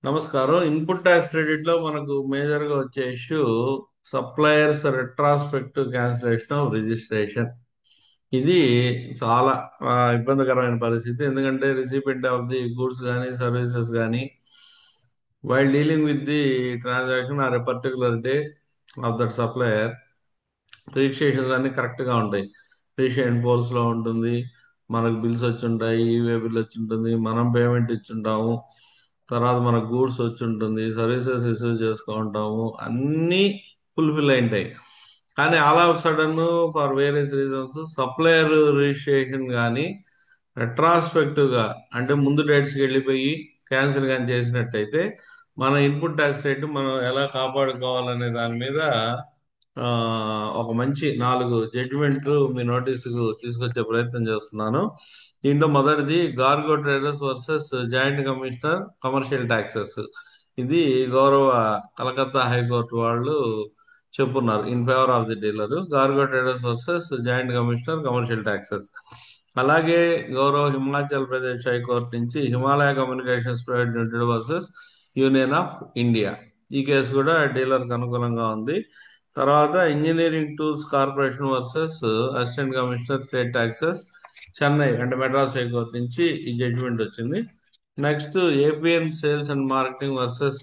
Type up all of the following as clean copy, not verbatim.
నమస్కారం. Input tax credit లో మనకు మేజర్ గా వచ్చే issue suppliers retrospective cancellation of registration. ఇది చాలా ఇబ్బందికరమైన పరిస్థితి. ఎందుకంటే రిసిపెంట్ ఆఫ్ ది గూడ్స్ కానీ సర్వీసెస్ కానీ while dealing with the transaction are a particular day of that supplier registrations అన్ని కరెక్ట్ గా ఉంటాయి. రిజిస్ట్రేషన్ ఫోర్స్ లో ఉంటుంది, మనకు బిల్స్ వచ్చి ఉంటాయి, ఈవే బిల్ వచ్చి ఉంటుంది, మనం పేమెంట్ ఇచ్చుంటాము, తర్వాత మన గూడ్స్ వచ్చి ఉంటుంది, సర్వీసెస్ రిసీవ్ చేసుకుంటాము, అన్నీ ఫుల్ఫిల్ అయింటాయి. కానీ all of sudden for various reasons supplier registration కానీ రెట్రాస్పెక్టివ్ గా అంటే ముందు డేట్స్కి వెళ్ళిపోయి క్యాన్సిల్ కానీ చేసినట్టయితే మన ఇన్పుట్ ట్యాక్స్ రేట్ మనం ఎలా కాపాడుకోవాలనే దాని మీద ఆ, ఒక మంచి 4 జడ్జిమెంట్లు మీ నోటీసుకు తీసుకొచ్చే ప్రయత్నం చేస్తున్నాను. దీంట్లో మొదటిది cargo traders versus joint commissioner commercial taxes. ఇది గౌరవ కలకత్తా హైకోర్టు వాళ్ళు చెప్పున్నారు in favour of the dealer. Cargo traders versus joint commissioner commercial taxes. అలాగే గౌరవ హిమాచల్ ప్రదేశ్ హైకోర్టు నుంచి Himalaya communications private limited versus union of India. ఈ కేసు కూడా డీలర్కి అనుకూలంగా ఉంది. తర్వాత engineering tools corporation versus assistant commissioner state taxes Chennai అంటే మెడ్రాస్ హైకోర్టు నుంచి ఈ జడ్జిమెంట్ వచ్చింది. Next APN sales and marketing versus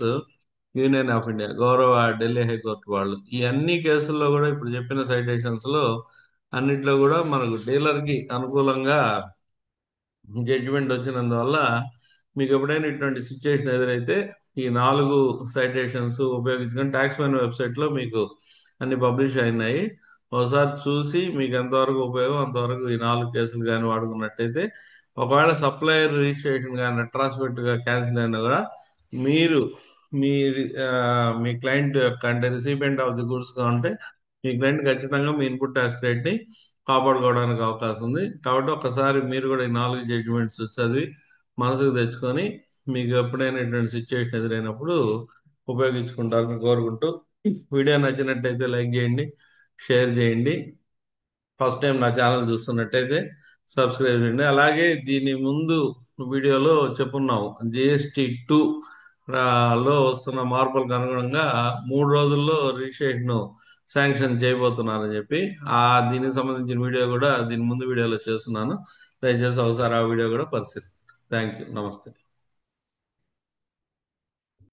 union of India గౌరవ ఢిల్లీ హైకోర్టు వాళ్ళు. ఈ అన్ని కేసుల్లో కూడా ఇప్పుడు చెప్పిన సైటేషన్స్ లో అన్నిట్లో కూడా మనకు డీలర్ కి అనుకూలంగా జడ్జిమెంట్ వచ్చినందువల్ల మీకు ఎప్పుడైనా ఇటువంటి సిచ్యుయేషన్ ఎదురైతే ఈ 4 సైటేషన్స్ ఉపయోగించుకొని ట్యాక్స్ మెన్ వెబ్సైట్ లో మీకు అన్ని పబ్లిష్ అయినాయి. ఒకసారి చూసి మీకు ఎంతవరకు ఉపయోగం అంతవరకు ఈ 4 కేసులు కానీ వాడుకున్నట్టయితే ఒకవేళ సప్లయర్ రిజిస్ట్రేషన్ కానీ రెట్రాస్పెక్ట్ గా క్యాన్సిల్ అయినా కూడా మీరు మీ ఆ, మీ క్లయింట్ యొక్క అంటే రిసిపెంట్ ఆఫ్ ది గుడ్స్ గా ఉంటే మీ క్లయింట్ ఖచ్చితంగా మీ ఇన్పుట్ ట్యాక్స్ రేట్ ని కాపాడుకోవడానికి అవకాశం ఉంది. కాబట్టి ఒకసారి మీరు కూడా ఈ 4 జడ్జిమెంట్స్ చదివి మనసుకు తెచ్చుకొని మీకు ఎప్పుడైనా ఇటువంటి సిచ్యువేషన్ ఎదురైనప్పుడు ఉపయోగించుకుంటారని కోరుకుంటూ వీడియో నచ్చినట్టయితే లైక్ చేయండి, షేర్ చేయండి. ఫస్ట్ టైం నా ఛానల్ చూస్తున్నట్టయితే సబ్స్క్రైబ్ చేయండి. అలాగే దీని ముందు వీడియోలో చెప్పున్నాం GST 2 లో వస్తున్న మార్పులకు అనుగుణంగా 3 రోజుల్లో రిజిస్ట్రేషన్ శాంక్షన్ చేయబోతున్నారని చెప్పి దీనికి సంబంధించిన వీడియో కూడా దీని ముందు వీడియోలో చేస్తున్నాను. దయచేసి ఒకసారి ఆ వీడియో కూడా పరిశీలించండి. Thank you. నమస్తే.